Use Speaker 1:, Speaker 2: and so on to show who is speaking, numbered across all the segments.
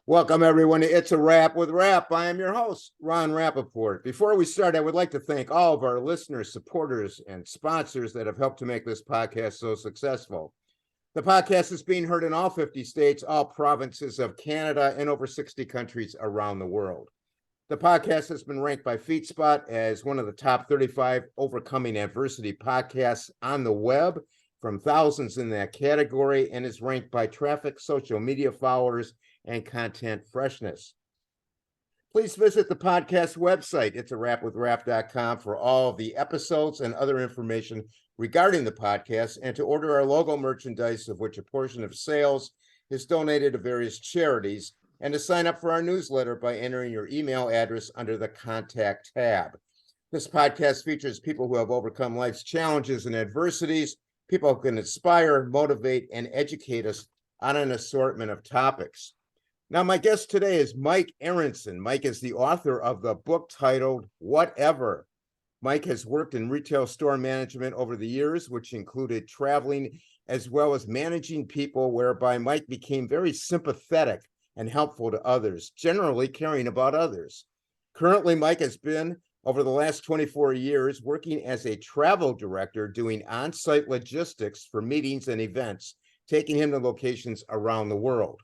Speaker 1: Welcome, everyone, to It's a Wrap with Rap. I am your host, Ron Rappaport. Before we start, I would like to thank all of our listeners, supporters, and sponsors that have helped to make this podcast so successful. The podcast is being heard in all 50 states, all provinces of Canada, and over 60 countries around the world. The podcast has been ranked by FeedSpot as one of the top 35 overcoming adversity podcasts on the web from thousands in that category, and is ranked by traffic, social media followers, and content freshness. Please visit the podcast website, itsawrapwithrap.com, for all of the episodes and other information regarding the podcast, and to order our logo merchandise, of which a portion of sales is donated to various charities, and to sign up for our newsletter by entering your email address under the Contact tab. This podcast features people who have overcome life's challenges and adversities, people who can inspire, motivate, and educate us on an assortment of topics. Now, my guest today is Mike Aronson. Mike is the author of the book titled Whatever. Mike has worked in retail store management over the years, which included traveling as well as managing people, whereby Mike became very sympathetic and helpful to others, generally caring about others. Currently, Mike has been, over the last 24 years, working as a travel director, doing on-site logistics for meetings and events, taking him to locations around the world.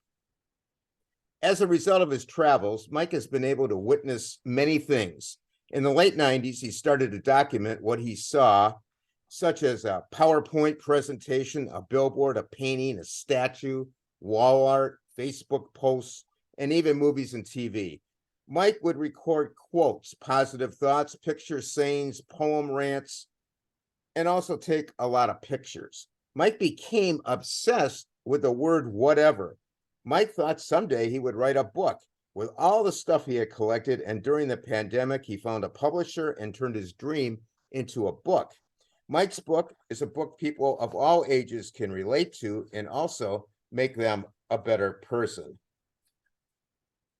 Speaker 1: As a result of his travels, Mike has been able to witness many things. In the late 90s, he started to document what he saw, such as a PowerPoint presentation, a billboard, a painting, a statue, wall art, Facebook posts, and even movies and TV. Mike would record quotes, positive thoughts, pictures, sayings, poem rants, and also take a lot of pictures. Mike became obsessed with the word whatever. Mike thought someday he would write a book with all the stuff he had collected, and during the pandemic, he found a publisher and turned his dream into a book. Mike's book is a book people of all ages can relate to and also make them a better person.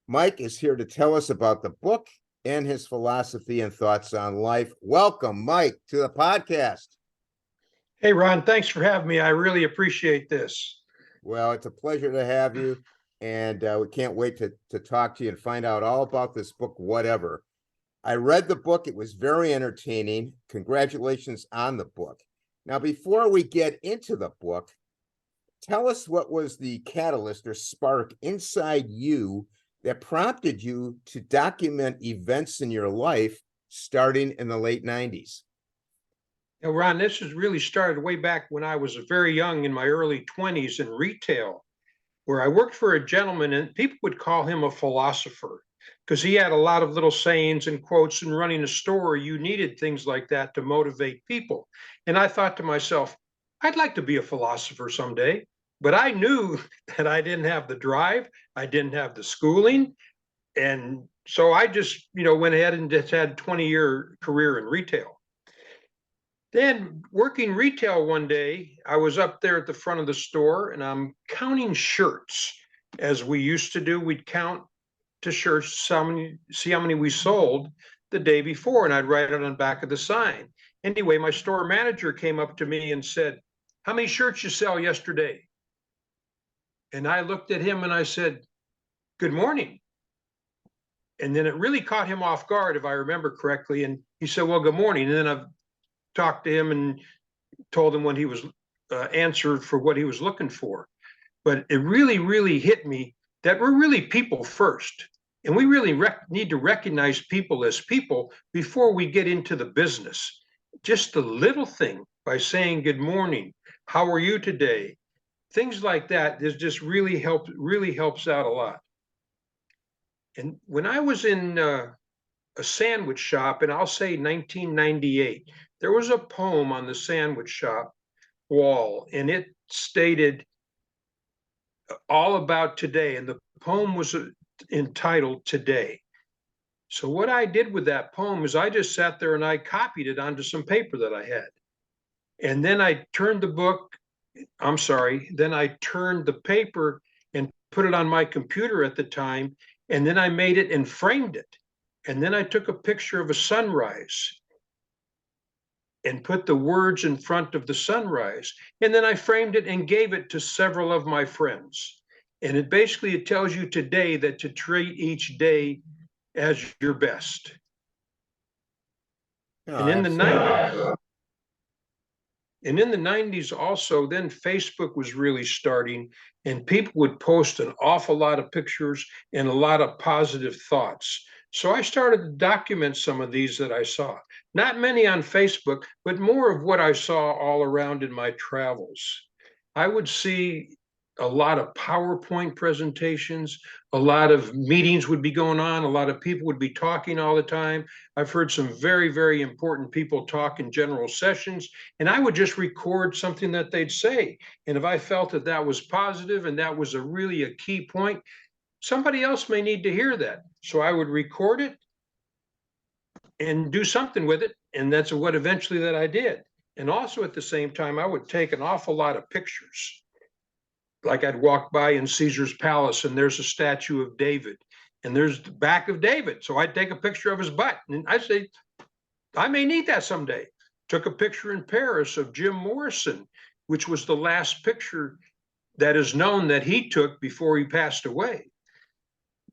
Speaker 1: Mike is here to tell us about the book and his philosophy and thoughts on life. Welcome, Mike, to the podcast.
Speaker 2: Hey, Ron, thanks for having me. I really appreciate this.
Speaker 1: Well, it's a pleasure to have you, and we can't wait to talk to you and find out all about this book, Whatever. I read the book. It was very entertaining. Congratulations on the book. Now, before we get into the book, tell us what was the catalyst or spark inside you that prompted you to document events in your life starting in the late 90s.
Speaker 2: Now, Ron, this has really started way back when I was very young, in my early 20s, in retail, where I worked for a gentleman, and people would call him a philosopher because he had a lot of little sayings and quotes. And running a store, you needed things like that to motivate people. And I thought to myself, I'd like to be a philosopher someday. But I knew that I didn't have the drive, I didn't have the schooling. And so I just, went ahead and just had a 20-year career in retail. Then working retail one day, I was up there at the front of the store and I'm counting shirts. As we used to do, we'd count to shirts, see how many we sold the day before, and I'd write it on the back of the sign. Anyway, my store manager came up to me and said, "How many shirts you sell yesterday?" And I looked at him and I said, "Good morning." And then it really caught him off guard, if I remember correctly. And he said, "Well, good morning." And then I've talked to him and told him when he was answered for what he was looking for. But it really, really hit me that we're really people first. And we really need to recognize people as people before we get into the business. Just the little thing by saying good morning, how are you today? Things like that just really helps out a lot. And when I was in a sandwich shop, and I'll say 1998, there was a poem on the sandwich shop wall, and it stated all about today. And the poem was entitled Today. So what I did with that poem is I just sat there and I copied it onto some paper that I had. And then I turned the paper and put it on my computer at the time. And then I made it and framed it. And then I took a picture of a sunrise and put the words in front of the sunrise. And then I framed it and gave it to several of my friends. And it tells you today that to treat each day as your best.
Speaker 1: No,
Speaker 2: And in the
Speaker 1: absolutely.
Speaker 2: 90s, and in the 90s also, then Facebook was really starting, and people would post an awful lot of pictures and a lot of positive thoughts. So I started to document some of these that I saw. Not many on Facebook, but more of what I saw all around in my travels. I would see a lot of PowerPoint presentations, a lot of meetings would be going on, a lot of people would be talking all the time. I've heard some very, very important people talk in general sessions, and I would just record something that they'd say. And if I felt that that was positive and that was really a key point, somebody else may need to hear that. So I would record it and do something with it. And that's what eventually that I did. And also at the same time, I would take an awful lot of pictures. Like I'd walk by in Caesar's palace and there's a statue of David and there's the back of David. So I'd take a picture of his butt and I'd say, I may need that someday. Took a picture in Paris of Jim Morrison, which was the last picture that is known that he took before he passed away.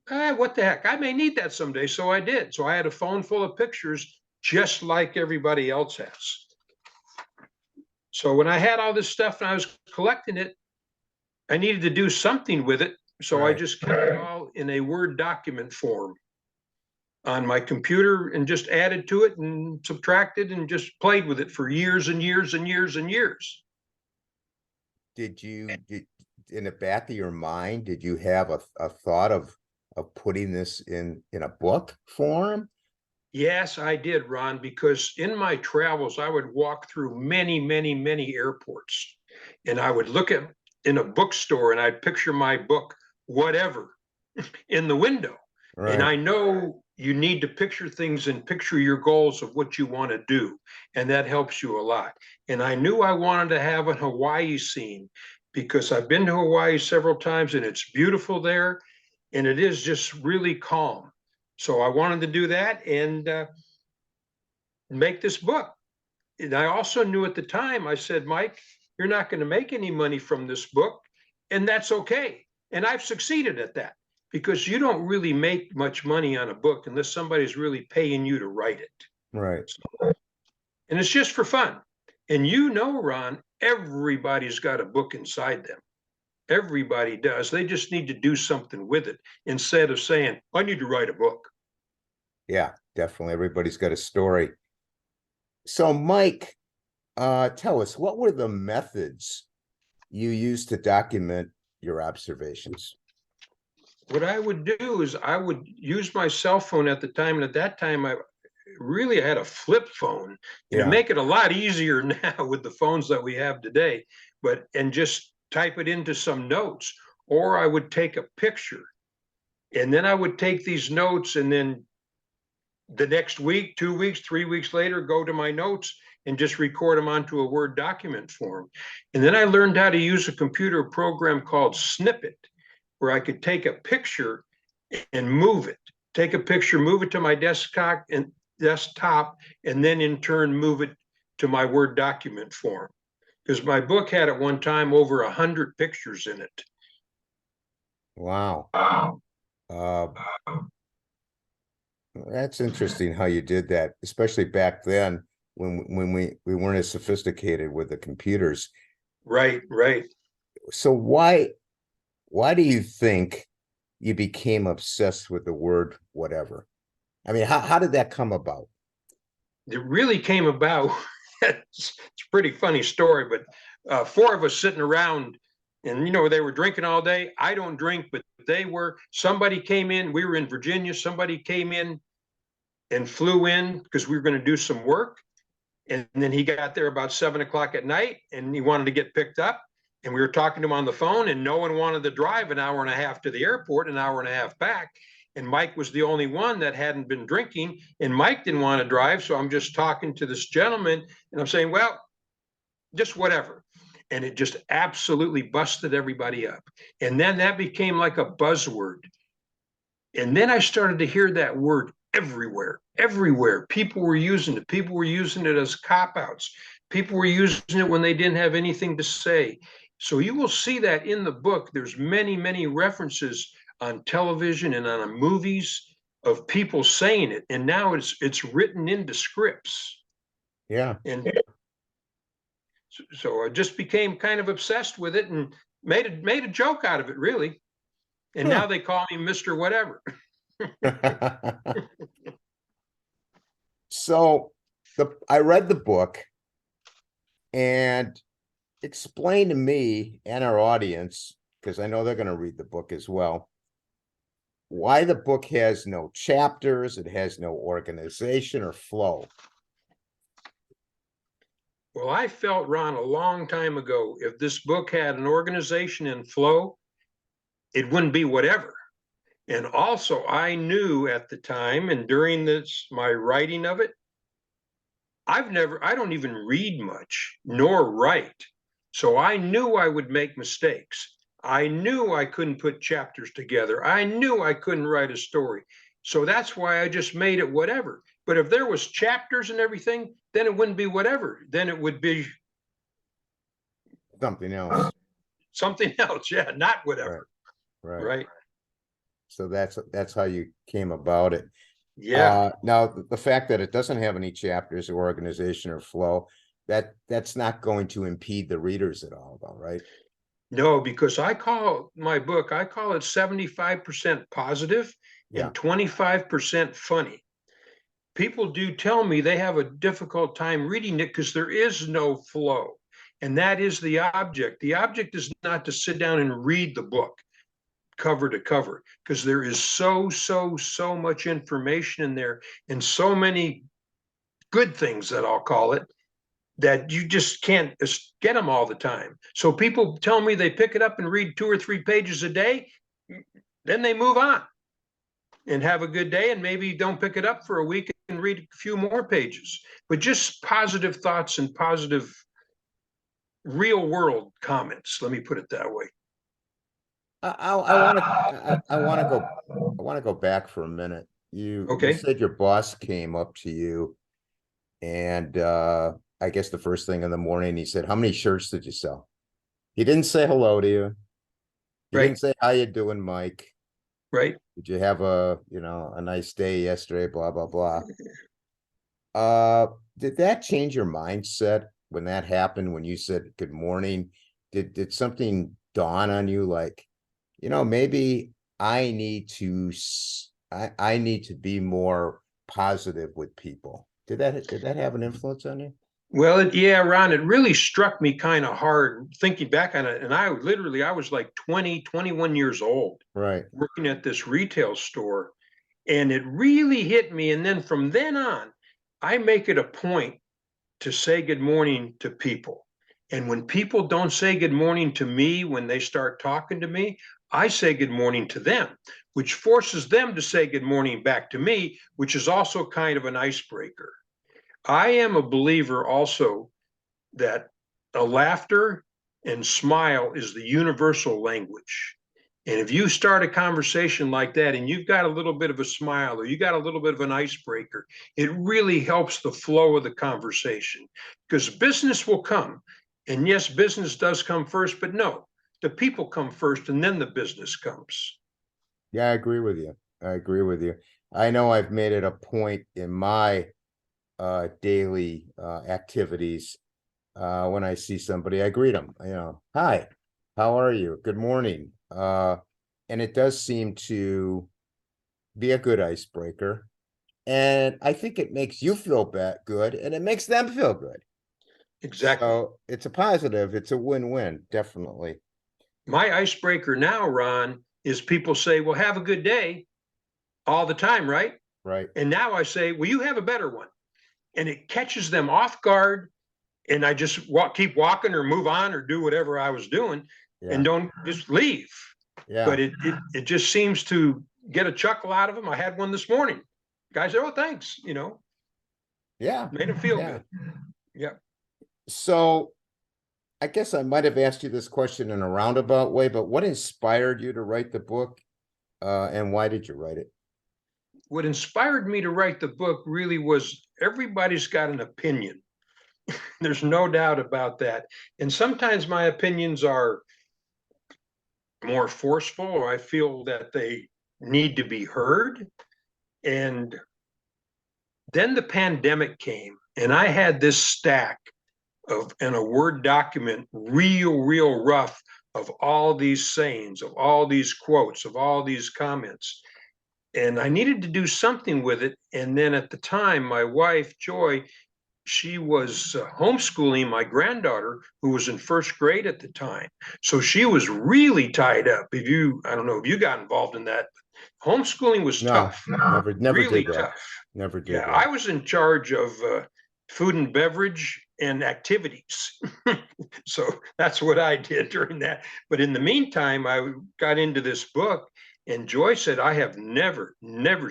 Speaker 2: What the heck? I may need that someday. So I did. So I had a phone full of pictures just like everybody else has. So when I had all this stuff and I was collecting it, I needed to do something with it. So I just kept it all in a Word document form on my computer and just added to it and subtracted and just played with it for years and years and years and years.
Speaker 1: Did in the back of your mind, did you have a thought of putting this in a book form?
Speaker 2: Yes, I did, Ron, because in my travels, I would walk through many, many, many airports and I would look at in a bookstore and I'd picture my book, whatever, in the window. And
Speaker 1: Right.
Speaker 2: I know you need to picture things and picture your goals of what you want to do. And that helps you a lot. And I knew I wanted to have a Hawaii scene because I've been to Hawaii several times and it's beautiful there. And it is just really calm. So I wanted to do that and make this book. And I also knew at the time, I said, Mike, you're not going to make any money from this book. And that's okay. And I've succeeded at that because you don't really make much money on a book unless somebody's really paying you to write it.
Speaker 1: Right.
Speaker 2: And it's just for fun. And you know, Ron, everybody's got a book inside them. Everybody does. They just need to do something with it instead of saying, I need to write a book.
Speaker 1: Yeah, definitely. Everybody's got a story. So, Mike, tell us, what were the methods you used to document your observations?
Speaker 2: What I would do is I would use my cell phone at the time. And at that time, I really had a flip phone. And to make it a lot easier now with the phones that we have today, and just type it into some notes. Or I would take a picture and then I would take these notes and then the next week, 2 weeks, 3 weeks later, go to my notes and just record them onto a Word document form. And then I learned how to use a computer program called Snippet, where I could take a picture and move it, take a picture, move it to my desktop, and then in turn move it to my Word document form. Because my book had at one time over 100 pictures in it.
Speaker 1: Wow. That's interesting how you did that, especially back then when we weren't as sophisticated with the computers.
Speaker 2: Right.
Speaker 1: So why do you think you became obsessed with the word whatever? I mean, how did that come about?
Speaker 2: It really came about. It's a pretty funny story, but four of us sitting around and, they were drinking all day. I don't drink, but they were. Somebody came in. We were in Virginia. Somebody came in and flew in because we were going to do some work. And then he got there about 7 o'clock at night and he wanted to get picked up. And we were talking to him on the phone and no one wanted to drive an hour and a half to the airport, an hour and a half back. And Mike was the only one that hadn't been drinking. And Mike didn't want to drive. So I'm just talking to this gentleman and I'm saying, well, just whatever. And it just absolutely busted everybody up. And then that became like a buzzword. And then I started to hear that word everywhere. People were using it. People were using it as cop outs. People were using it when they didn't have anything to say. So you will see that in the book. There's many, many references on television and on movies of people saying it. And now it's written into scripts.
Speaker 1: Yeah.
Speaker 2: And so I just became kind of obsessed with it and made a joke out of it, really. And now they call me Mr. Whatever.
Speaker 1: So I read the book, and explain to me and our audience, because I know they're going to read the book as well, why the book has no chapters, it has no organization or flow.
Speaker 2: Well, I felt, Ron, a long time ago, if this book had an organization and flow, it wouldn't be whatever. And also, I knew at the time and during my writing of it, I don't even read much nor write. So I knew I would make mistakes. I knew I couldn't put chapters together. I knew I couldn't write a story. So that's why I just made it whatever. But if there was chapters and everything, then it wouldn't be whatever. Then it would be
Speaker 1: something else.
Speaker 2: Something else. Yeah, not whatever.
Speaker 1: Right. So that's how you came about it.
Speaker 2: Yeah.
Speaker 1: Now the fact that it doesn't have any chapters or organization or flow, that's not going to impede the readers at all, though, right?
Speaker 2: No, because I call my book, I call it 75% positive and 25% funny. People do tell me they have a difficult time reading it because there is no flow. And that is the object. The object is not to sit down and read the book cover to cover, because there is so much information in there and so many good things, that I'll call it, that you just can't get them all the time. So people tell me they pick it up and read 2 or 3 pages a day, then they move on and have a good day, and maybe don't pick it up for a week and read a few more pages. But just positive thoughts and positive real world comments, let me put it that way.
Speaker 1: I want to go back for a minute. You said your boss came up to you, and I guess the first thing in the morning he said, "How many shirts did you sell?" He didn't say hello to you. He didn't say, "How you doing, Mike?"
Speaker 2: Right.
Speaker 1: Did you have a nice day yesterday? Blah blah blah. Did that change your mindset when that happened? When you said good morning, did something dawn on you, like, maybe I need to be more positive with people? Did that have an influence on you?
Speaker 2: Well, yeah, Ron, it really struck me kind of hard thinking back on it. And I was like 20, 21 years old,
Speaker 1: right,
Speaker 2: working at this retail store. And it really hit me. And then from then on, I make it a point to say good morning to people. And when people don't say good morning to me, when they start talking to me, I say good morning to them, which forces them to say good morning back to me, which is also kind of an icebreaker. I am a believer also that a laughter and smile is the universal language. And if you start a conversation like that and you've got a little bit of a smile or you got a little bit of an icebreaker, it really helps the flow of the conversation, because business will come. And yes, business does come first, but no, the people come first and then the business comes.
Speaker 1: Yeah, I agree with you. I know I've made it a point in my daily activities. When I see somebody, I greet them, "Hi, how are you? Good morning." And it does seem to be a good icebreaker. And I think it makes you feel good, and it makes them feel good.
Speaker 2: Exactly.
Speaker 1: So it's a positive. It's a win-win, definitely.
Speaker 2: My icebreaker now, Ron, is people say, "Well, have a good day," all the time, right?
Speaker 1: Right.
Speaker 2: And now I say, "Well, you have a better one." And it catches them off guard. And I just keep walking or move on or do whatever I was doing, and don't just leave.
Speaker 1: Yeah.
Speaker 2: But it just seems to get a chuckle out of them. I had one this morning. Guy said, "Oh, thanks."
Speaker 1: Yeah.
Speaker 2: Made him feel good. Yeah.
Speaker 1: So I guess I might have asked you this question in a roundabout way, but what inspired you to write the book, and why did you write it?
Speaker 2: What inspired me to write the book really was, everybody's got an opinion. There's no doubt about that. And sometimes my opinions are more forceful, or I feel that they need to be heard. And then the pandemic came, and I had this stack of in a Word document, real rough, of all these sayings, of all these quotes, of all these comments. And I needed to do something with it. And then at the time, my wife, Joy, she was homeschooling my granddaughter, who was in first grade at the time. So she was really tied up. I don't know if you got involved in that. Homeschooling was
Speaker 1: No,
Speaker 2: tough,
Speaker 1: never
Speaker 2: really
Speaker 1: did that.
Speaker 2: tough.
Speaker 1: Never did
Speaker 2: Yeah, I
Speaker 1: that.
Speaker 2: was in charge of food and beverage and activities. So that's what I did during that. But in the meantime, I got into this book, and Joy said, I have never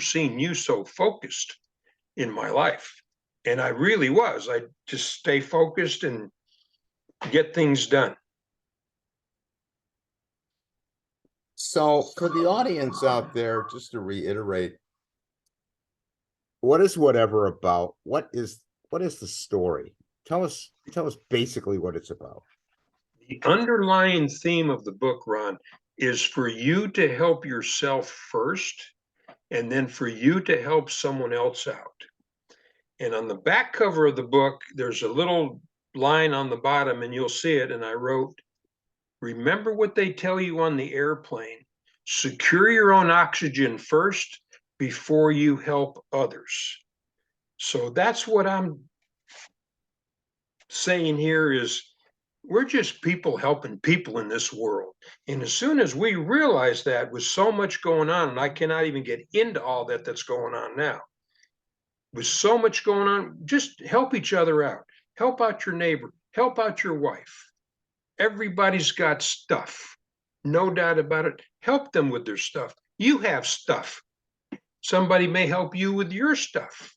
Speaker 2: seen you so focused in my life. And I really was. I just stay focused and get things done.
Speaker 1: So for the audience out there, just to reiterate, what is whatever about? What is the story? Tell us basically what it's about.
Speaker 2: The underlying theme of the book, Ron, is for you to help yourself first, and then for you to help someone else out. And on the back cover of the book, there's a little line on the bottom, and you'll see it. And I wrote, remember what they tell you on the airplane. Secure your own oxygen first before you help others. So that's what I'm saying here is we're just people helping people in this world. And as soon as we realize that, with so much going on, and I cannot even get into all that's going on now, with so much going on, just help each other out. Help out your neighbor, help out your wife. Everybody's got stuff, no doubt about it. Help them with their stuff. You have stuff. Somebody may help you with your stuff.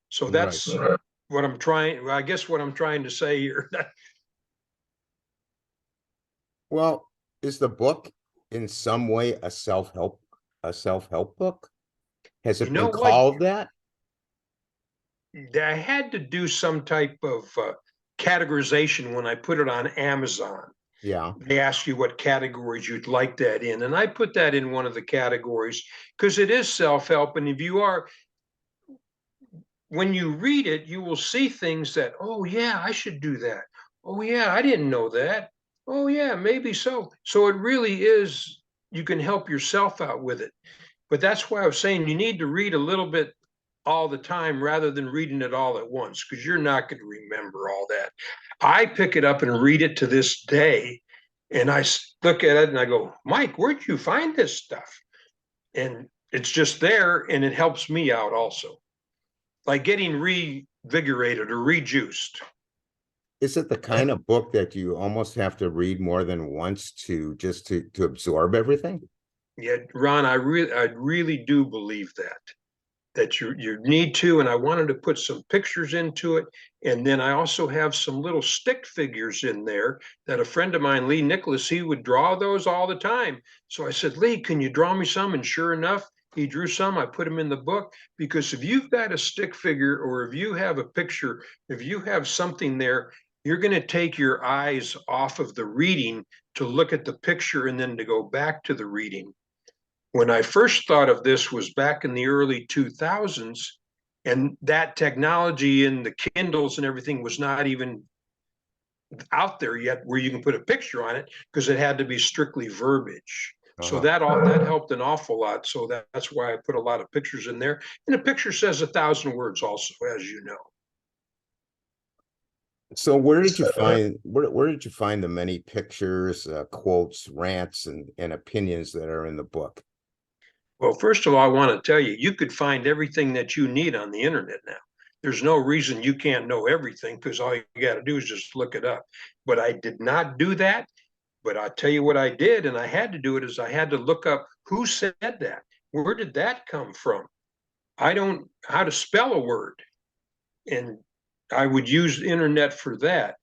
Speaker 2: So
Speaker 1: Right.
Speaker 2: that's what I'm trying, I guess what I'm trying to say here.
Speaker 1: Well, is the book in some way a self-help book? Has
Speaker 2: You
Speaker 1: it
Speaker 2: know
Speaker 1: been
Speaker 2: what?
Speaker 1: called that?
Speaker 2: I had to do some type of categorization when I put it on Amazon.
Speaker 1: Yeah.
Speaker 2: They ask you what categories you'd like that in. And I put that in one of the categories because it is self-help. And if you are, when you read it, you will see things that, oh, yeah, I should do that. Oh, yeah, I didn't know that. Oh, yeah, maybe so. So it really is, you can help yourself out with it. But that's why I was saying you need to read a little bit all the time rather than reading it all at once, because you're not going to remember all that. I pick it up and read it to this day, and I look at it and I go, Mike, where'd you find this stuff? And it's just there, and it helps me out also, like getting revigorated or rejuiced.
Speaker 1: Is it the kind of book that you almost have to read more than once to absorb everything?
Speaker 2: Yeah, Ron, I really do believe that you need to, and I wanted to put some pictures into it. And then I also have some little stick figures in there that a friend of mine, Lee Nicholas, he would draw those all the time. So I said, Lee, can you draw me some? And sure enough, he drew some. I put them in the book because if you've got a stick figure or if you have a picture, if you have something there, you're going to take your eyes off of the reading to look at the picture and then to go back to the reading. When I first thought of this was back in the early 2000s, and that technology and the Kindles and everything was not even out there yet where you can put a picture on it because it had to be strictly verbiage. So
Speaker 1: Uh-huh.
Speaker 2: that helped an awful lot. So that's why I put a lot of pictures in there. And a picture says 1,000 words also, as you know.
Speaker 1: So where did you find the many pictures, quotes, rants, and opinions that are in the book?
Speaker 2: Well, first of all, I want to tell you, you could find everything that you need on the internet now. There's no reason you can't know everything because all you got to do is just look it up. But I did not do that. But I'll tell you what I did, and I had to do it, is I had to look up who said that. Where did that come from? I don't how to spell a word. And I would use the internet for that.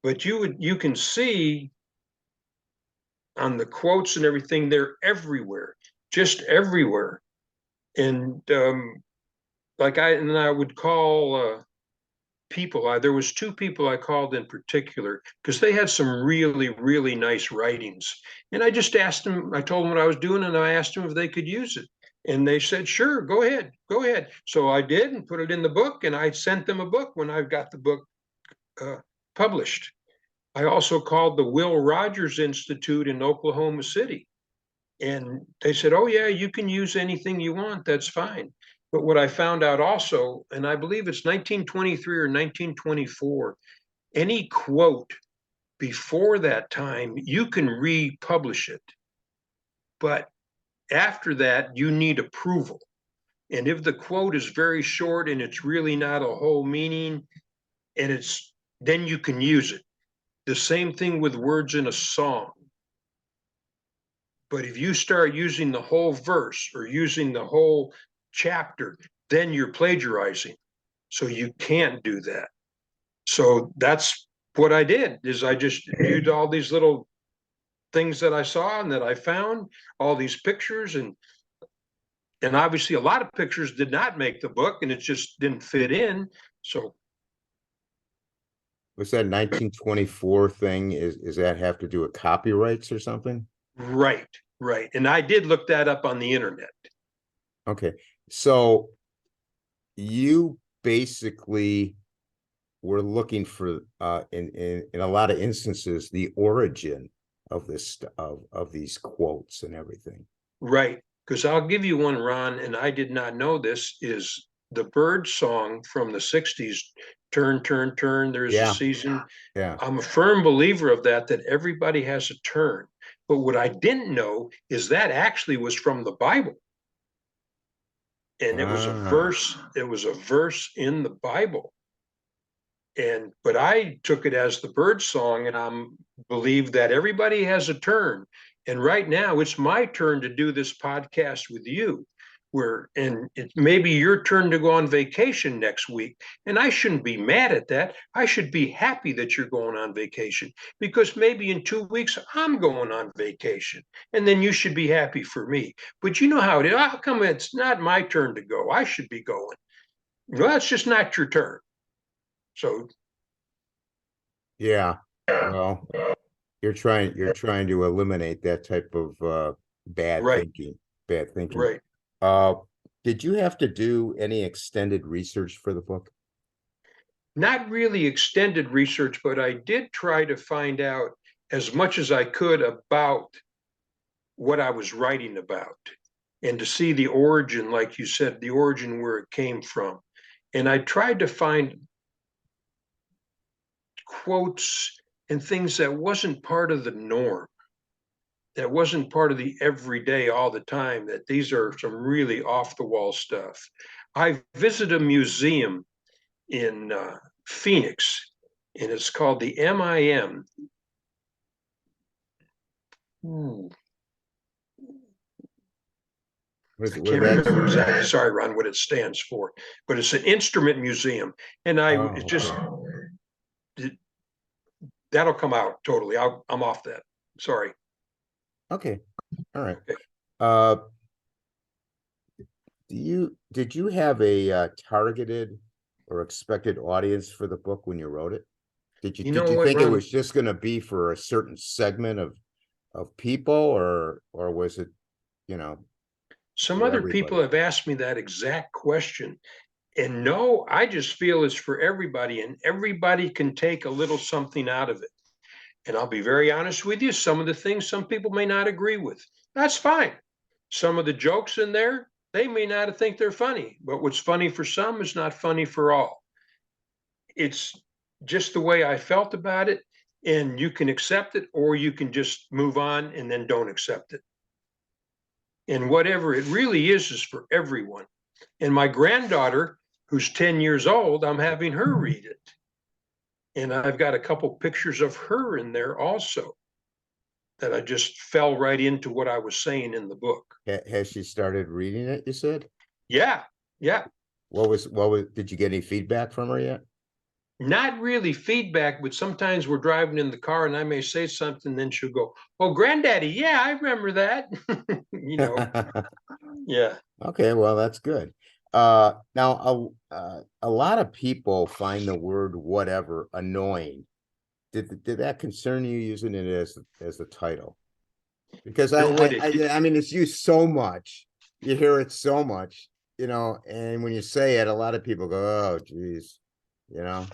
Speaker 2: But you can see on the quotes and everything, they're everywhere, just everywhere. And I would call people. There was two people I called in particular because they had some really, really nice writings. And I just asked them, I told them what I was doing, and I asked them if they could use it. And they said, sure, go ahead, go ahead. So I did and put it in the book, and I sent them a book when I got the book published. I also called the Will Rogers Institute in Oklahoma City. And they said, oh, yeah, you can use anything you want. That's fine. But what I found out also, and I believe it's 1923 or 1924, any quote before that time, you can republish it. But after that, you need approval. And if the quote is very short and it's really not a whole meaning, and then you can use it. The same thing with words in a song. But if you start using the whole verse or using the whole chapter, then you're plagiarizing. So you can't do that. So that's what I did, is I just used all these little things that I saw and that I found, all these pictures, and obviously a lot of pictures did not make the book, and it just didn't fit in. So
Speaker 1: Was that 1924 thing? Is that have to do with copyrights or something?
Speaker 2: right, right. And I did look that up on the internet.
Speaker 1: Okay. So you basically were looking for in a lot of instances the origin of this of these quotes and everything.
Speaker 2: Right. Because I'll give you one, Ron, and I did not know this, is the bird song from the 60s, Turn, Turn, Turn, There's a
Speaker 1: Yeah.
Speaker 2: Season.
Speaker 1: Yeah.
Speaker 2: I'm a firm believer of that everybody has a turn. But what I didn't know is that actually was from the Bible. And it was a verse in the Bible. But I took it as the bird song, and I'm believe that everybody has a turn. And right now it's my turn to do this podcast with you, and it may be your turn to go on vacation next week. And I shouldn't be mad at that. I should be happy that you're going on vacation, because maybe in 2 weeks I'm going on vacation, and then you should be happy for me. But you know how it is. How come it's not my turn to go? I should be going. Well, it's just not your turn. So
Speaker 1: Yeah. Well, you're trying to eliminate that type of bad
Speaker 2: right,
Speaker 1: thinking. Bad thinking.
Speaker 2: right.
Speaker 1: Uh, did you have to do any extended research for the book?
Speaker 2: Not really extended research, but I did try to find out as much as I could about what I was writing about, and to see the origin, like you said, the origin where it came from. And I tried to find quotes and things that wasn't part of the norm, that wasn't part of the everyday all the time, that these are some really off the wall stuff. I visited a museum in Phoenix, and it's called the MIM. I can't remember exactly. Sorry, Ron, what it stands for, but it's an instrument museum, and that'll come out totally. I'm off that. Sorry.
Speaker 1: Okay. All right.
Speaker 2: Okay.
Speaker 1: Did you have a targeted or expected audience for the book when you wrote it? Did you think it was just going to be for a certain segment of people, or was it,
Speaker 2: some other people have asked me that exact question, and no, I just feel it's for everybody, and everybody can take a little something out of it. And I'll be very honest with you, some of the things some people may not agree with. That's fine. Some of the jokes in there, they may not think they're funny, but what's funny for some is not funny for all. It's just the way I felt about it, and you can accept it or you can just move on and then don't accept it. And whatever it really is for everyone. And my granddaughter, who's 10 years old, I'm having her read it. And I've got a couple pictures of her in there also, that I just fell right into what I was saying in the book.
Speaker 1: Has she started reading it, you said?
Speaker 2: Yeah, yeah.
Speaker 1: Did you get any feedback from her yet?
Speaker 2: Not really feedback, but sometimes we're driving in the car and I may say something, then she'll go, "Oh, Granddaddy, yeah, I remember that." Yeah.
Speaker 1: Okay, well, that's good. Now a lot of people find the word whatever annoying. Did that concern you using it as a title? Because
Speaker 2: No,
Speaker 1: I mean it's used so much. You hear it so much, you know, and when you say it, a lot of people go, "Oh, geez," you know.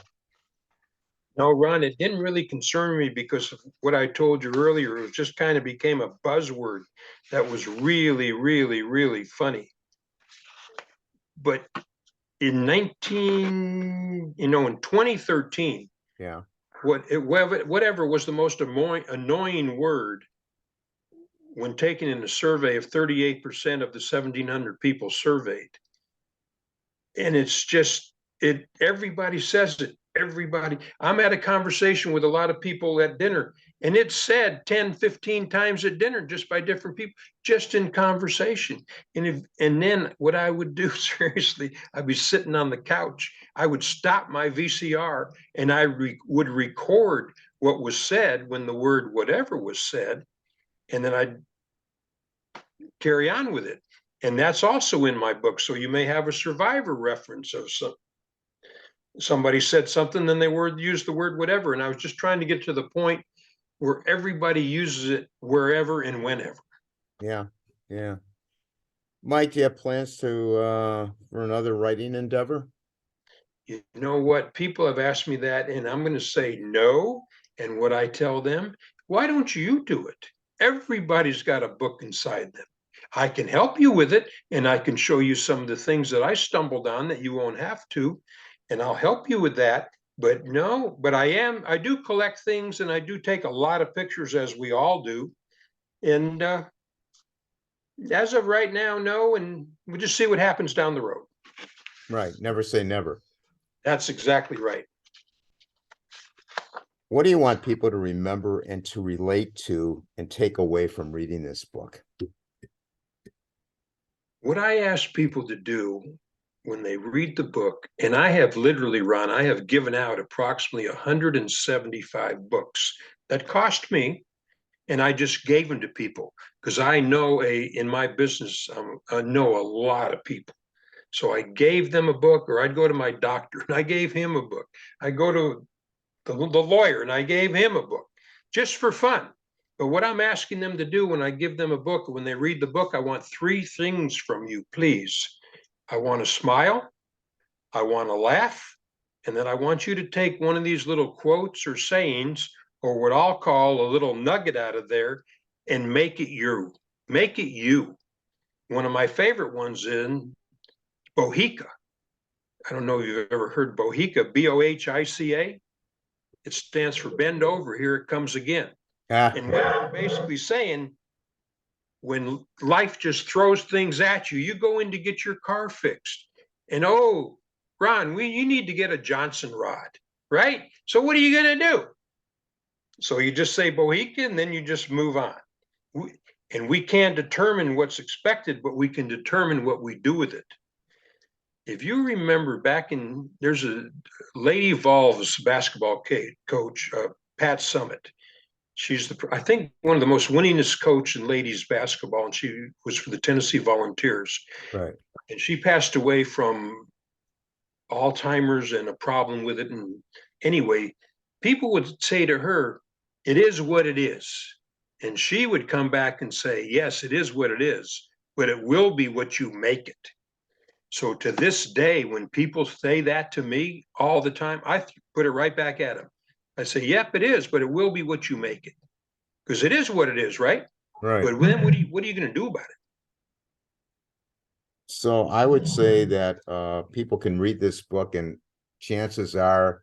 Speaker 2: no, Ron, it didn't really concern me because of what I told you earlier. It just kind of became a buzzword that was really, really, really funny. But in in 2013,
Speaker 1: Yeah,
Speaker 2: whatever was the most annoying word when taken in a survey of 38% of the 1,700 people surveyed. And it's just everybody says it. Everybody. I'm at a conversation with a lot of people at dinner, and it's said 10, 15 times at dinner just by different people, just in conversation. And then what I would do, seriously, I'd be sitting on the couch. I would stop my VCR and I would record what was said when the word whatever was said, and then I'd carry on with it. And that's also in my book. So you may have a survivor reference of somebody said something, then they used the word whatever. And I was just trying to get to the point where everybody uses it wherever and whenever.
Speaker 1: yeah, yeah. Mike, do you have plans for another writing endeavor?
Speaker 2: You know what? People have asked me that, and I'm going to say no. And what I tell them, why don't you do it? Everybody's got a book inside them. I can help you with it, and I can show you some of the things that I stumbled on that you won't have to, and I'll help you with that. But no, but I do collect things, and I do take a lot of pictures, as we all do. And as of right now, no, and we'll just see what happens down the road.
Speaker 1: Right. Never say never.
Speaker 2: That's exactly right.
Speaker 1: What do you want people to remember and to relate to and take away from reading this book?
Speaker 2: What I ask people to do when they read the book, and I have literally, Ron, I have given out approximately 175 books that cost me, and I just gave them to people because I know in my business, I know a lot of people. So I gave them a book, or I'd go to my doctor and I gave him a book. I go to the lawyer and I gave him a book just for fun. But what I'm asking them to do when I give them a book, when they read the book, I want three things from you, please. I want to smile, I want to laugh, and then I want you to take one of these little quotes or sayings, or what I'll call a little nugget out of there, and make it you. Make it you. One of my favorite ones in Bohica. I don't know if you've ever heard Bohica, Bohica. It stands for bend over, here it comes again.
Speaker 1: Ah,
Speaker 2: And what I'm basically saying, when life just throws things at you, you go in to get your car fixed. And oh, Ron, you need to get a Johnson rod, right? So what are you going to do? So you just say Bohica and then you just move on. And we can't determine what's expected, but we can determine what we do with it. If you remember there's a Lady Vols basketball coach, Pat Summitt. She's I think one of the most winningest coach in ladies basketball, and she was for the Tennessee Volunteers.
Speaker 1: right.
Speaker 2: And she passed away from Alzheimer's and a problem with it. And anyway, people would say to her, "It is what it is," and she would come back and say, "Yes, it is what it is, but it will be what you make it." So to this day, when people say that to me all the time, I put it right back at them. I say, "Yep, it is, but it will be what you make it." Because it is what it is, right?
Speaker 1: Right.
Speaker 2: But then what are you going to do about it?
Speaker 1: So I would say that people can read this book and chances are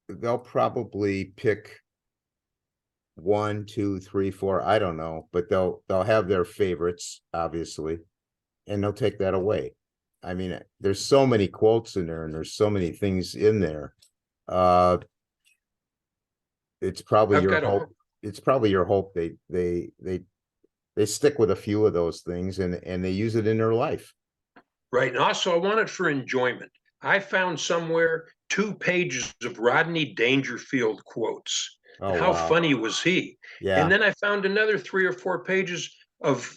Speaker 1: they'll probably pick one, two, three, four, I don't know, but they'll have their favorites, obviously, and they'll take that away. I mean, there's so many quotes in there and there's so many things in there. Uh it's probably
Speaker 2: I've
Speaker 1: your
Speaker 2: got a
Speaker 1: hope. It's probably your hope they stick with a few of those things and they use it in their life.
Speaker 2: right. And also, I want it for enjoyment. I found somewhere 2 pages of Rodney Dangerfield quotes.
Speaker 1: Oh
Speaker 2: How
Speaker 1: wow.
Speaker 2: funny was he? And
Speaker 1: Yeah.
Speaker 2: then I found another 3 or 4 pages of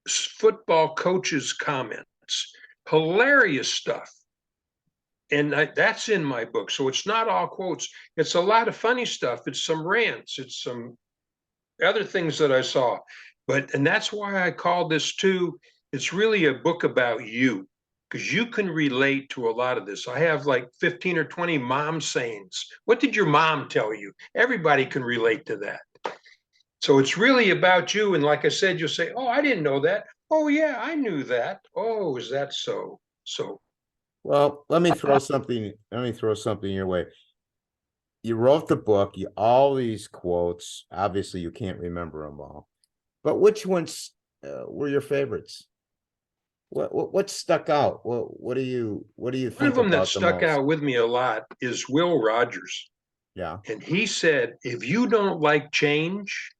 Speaker 2: football coaches' comments. hilarious stuff. And that's in my book. So it's not all quotes. It's a lot of funny stuff. It's some rants. It's some other things that I saw. And that's why I called this too. It's really a book about you, because you can relate to a lot of this. I have like 15 or 20 mom sayings. What did your mom tell you? Everybody can relate to that. So it's really about you. And like I said, you'll say, oh, I didn't know that. Oh, yeah, I knew that. Oh, is that so? So,
Speaker 1: Well, let me throw something your way. You wrote the book, you all these quotes. Obviously, you can't remember them all, but which ones were your favorites? What stuck out? What do you
Speaker 2: one of
Speaker 1: think
Speaker 2: them that
Speaker 1: about the
Speaker 2: stuck
Speaker 1: most?
Speaker 2: out with me a lot is Will Rogers.
Speaker 1: Yeah.
Speaker 2: And he said, if you don't like change,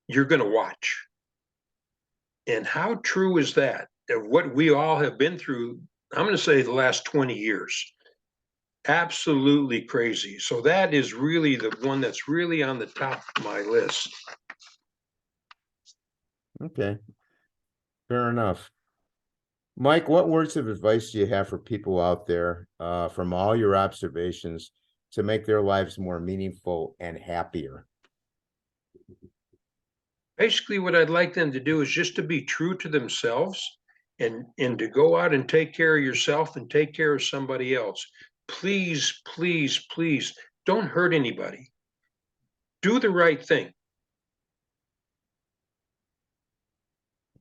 Speaker 2: you're going to watch. And how true is that? Of what we all have been through, I'm going to say the last 20 years. Absolutely crazy. So that is really the one that's really on the top of my list.
Speaker 1: Okay. Fair enough. Mike, what words of advice do you have for people out there from all your observations to make their lives more meaningful and happier?
Speaker 2: Basically, what I'd like them to do is just to be true to themselves and to go out and take care of yourself and take care of somebody else. Please, please, please don't hurt anybody. Do the right thing.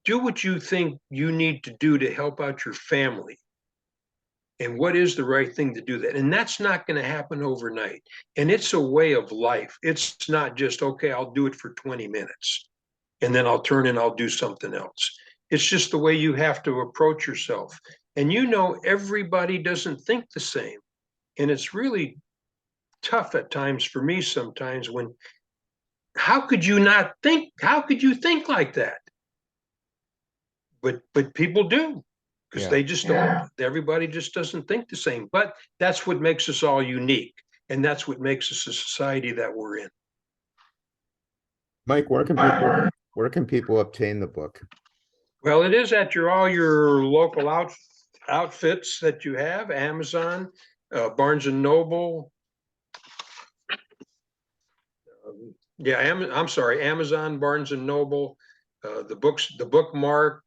Speaker 2: Do what you think you need to do to help out your family. And what is the right thing to do that? And that's not going to happen overnight. And it's a way of life. It's not just, okay, I'll do it for 20 minutes and then I'll turn and I'll do something else. It's just the way you have to approach yourself. And everybody doesn't think the same. And it's really tough at times for me sometimes when, how could you not think? How could you think like that? But people do, because they just don't. Everybody just doesn't think the same. But that's what makes us all unique, and that's what makes us a society that we're in.
Speaker 1: Mike, where can people obtain the book?
Speaker 2: Well, it is at all your local outfits that you have: Amazon, Barnes and Noble. I'm sorry, Amazon, Barnes and Noble, the Bookmark,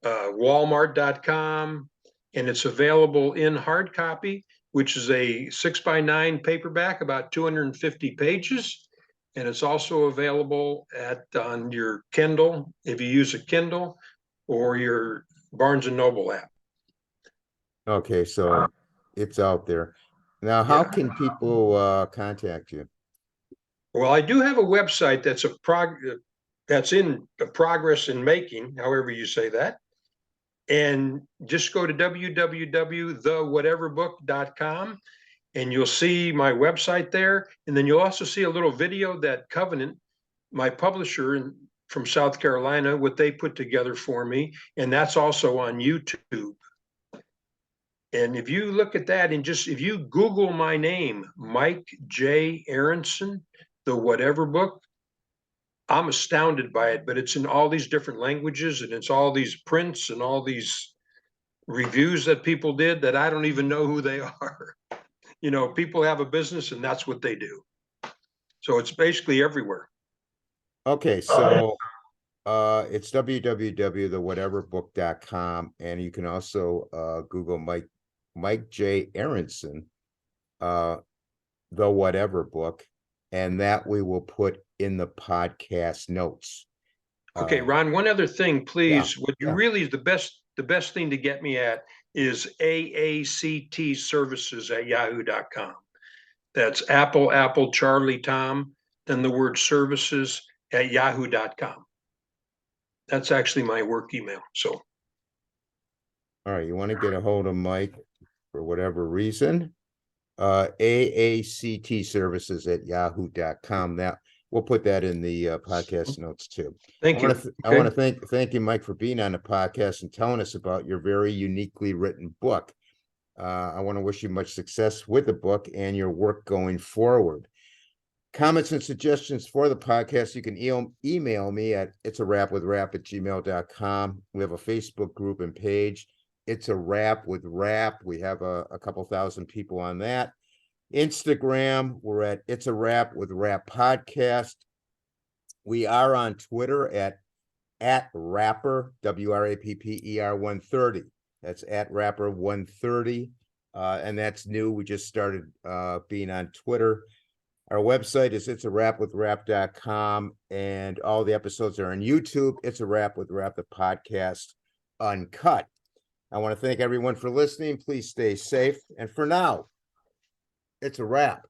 Speaker 2: Walmart.com, and it's available in hard copy, which is a 6x9 paperback, about 250 pages. And it's also available on your Kindle, if you use a Kindle, or your Barnes and Noble app.
Speaker 1: Okay, so it's out there. Now, how can people contact you?
Speaker 2: Well, I do have a website that's in progress in making, however you say that. And just go to www.thewhateverbook.com and you'll see my website there. And then you'll also see a little video that Covenant, my publisher from South Carolina, what they put together for me. And that's also on YouTube. And if you look at that and if you Google my name, Mike J. Aronson, The Whatever Book, I'm astounded by it, but it's in all these different languages and it's all these prints and all these reviews that people did that I don't even know who they are. People have a business and that's what they do. So it's basically everywhere.
Speaker 1: Okay, so it's www.thewhateverbook.com, and you can also Google Mike J. Aronson, The Whatever Book, and that we will put in the podcast notes.
Speaker 2: Okay, Ron, one other thing, please.
Speaker 1: Yeah,
Speaker 2: What you really the best thing to get me at is AACT services at yahoo.com. That's Apple, Charlie, Tom, then the word services at yahoo.com. That's actually my work email. So,
Speaker 1: all right, you want to get a hold of Mike for whatever reason, AACT services at yahoo.com. That we'll put that in the podcast notes too.
Speaker 2: thank you.
Speaker 1: I want to thank you, Mike, for being on the podcast and telling us about your very uniquely written book. I want to wish you much success with the book and your work going forward. Comments and suggestions for the podcast, you can email me at itsarapwithrap@gmail.com. We have a Facebook group and page. It's a Wrap with Rap. We have a couple thousand people on that. Instagram, we're at It's a Wrap with Rap Podcast. We are on Twitter at Rapper, WRAPPER 130. That's at Rapper 130. And that's new. We just started being on Twitter. Our website is itsawrapwithrap.com, and all the episodes are on YouTube. It's a Wrap with Rap, the podcast uncut. I want to thank everyone for listening. Please stay safe. And for now, it's a wrap.